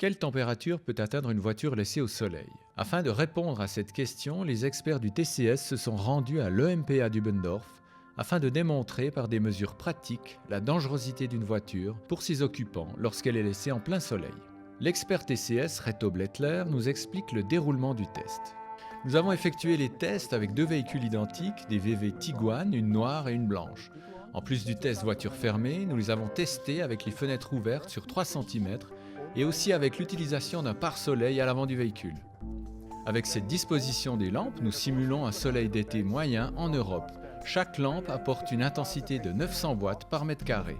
Quelle température peut atteindre une voiture laissée au soleil? Afin de répondre à cette question, les experts du TCS se sont rendus à l'EMPA d'Ubendorf afin de démontrer par des mesures pratiques la dangerosité d'une voiture pour ses occupants lorsqu'elle est laissée en plein soleil. L'expert TCS Reto Blettler nous explique le déroulement du test. Nous avons effectué les tests avec deux véhicules identiques, des VW Tiguan, une noire et une blanche. En plus du test voiture fermée, nous les avons testés avec les fenêtres ouvertes sur 3 cm et aussi avec l'utilisation d'un pare-soleil à l'avant du véhicule. Avec cette disposition des lampes, nous simulons un soleil d'été moyen en Europe. Chaque lampe apporte une intensité de 900 watts par mètre carré.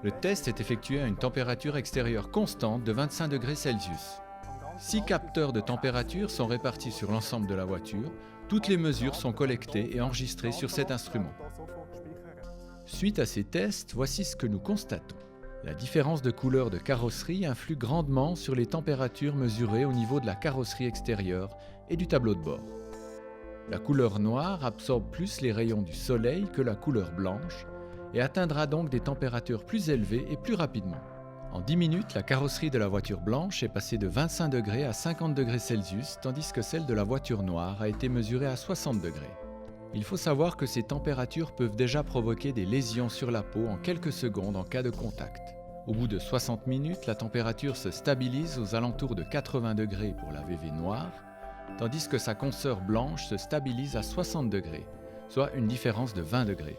Le test est effectué à une température extérieure constante de 25 degrés Celsius. 6 capteurs de température sont répartis sur l'ensemble de la voiture. Toutes les mesures sont collectées et enregistrées sur cet instrument. Suite à ces tests, voici ce que nous constatons. La différence de couleur de carrosserie influe grandement sur les températures mesurées au niveau de la carrosserie extérieure et du tableau de bord. La couleur noire absorbe plus les rayons du soleil que la couleur blanche et atteindra donc des températures plus élevées et plus rapidement. En 10 minutes, la carrosserie de la voiture blanche est passée de 25 degrés à 50 degrés Celsius, tandis que celle de la voiture noire a été mesurée à 60 degrés. Il faut savoir que ces températures peuvent déjà provoquer des lésions sur la peau en quelques secondes en cas de contact. Au bout de 60 minutes, la température se stabilise aux alentours de 80 degrés pour la VW noire, tandis que sa consoeur blanche se stabilise à 60 degrés, soit une différence de 20 degrés.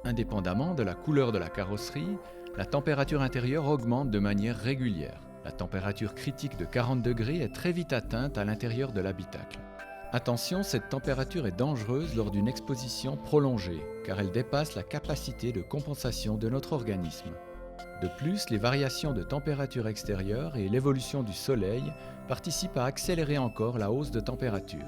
Indépendamment de la couleur de la carrosserie, la température intérieure augmente de manière régulière. La température critique de 40 degrés est très vite atteinte à l'intérieur de l'habitacle. Attention, cette température est dangereuse lors d'une exposition prolongée, car elle dépasse la capacité de compensation de notre organisme. De plus, les variations de température extérieure et l'évolution du soleil participent à accélérer encore la hausse de température.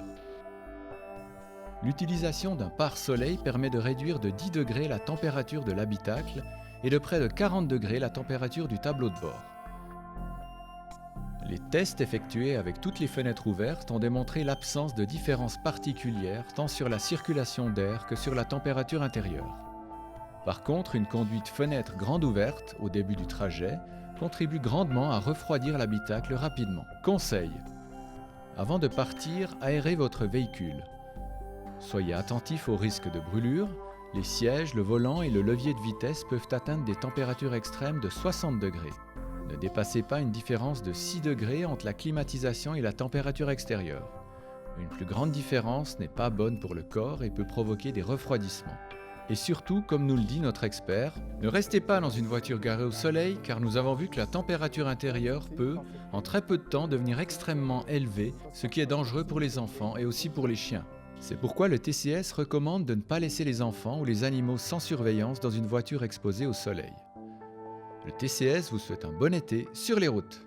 L'utilisation d'un pare-soleil permet de réduire de 10 degrés la température de l'habitacle et de près de 40 degrés la température du tableau de bord. Les tests effectués avec toutes les fenêtres ouvertes ont démontré l'absence de différences particulières tant sur la circulation d'air que sur la température intérieure. Par contre, une conduite fenêtre grande ouverte au début du trajet contribue grandement à refroidir l'habitacle rapidement. Conseil: avant de partir, aérez votre véhicule. Soyez attentif aux risques de brûlure. Les sièges, le volant et le levier de vitesse peuvent atteindre des températures extrêmes de 60 degrés. Ne dépassez pas une différence de 6 degrés entre la climatisation et la température extérieure. Une plus grande différence n'est pas bonne pour le corps et peut provoquer des refroidissements. Et surtout, comme nous le dit notre expert, ne restez pas dans une voiture garée au soleil car nous avons vu que la température intérieure peut, en très peu de temps, devenir extrêmement élevée, ce qui est dangereux pour les enfants et aussi pour les chiens. C'est pourquoi le TCS recommande de ne pas laisser les enfants ou les animaux sans surveillance dans une voiture exposée au soleil. Le TCS vous souhaite un bon été sur les routes.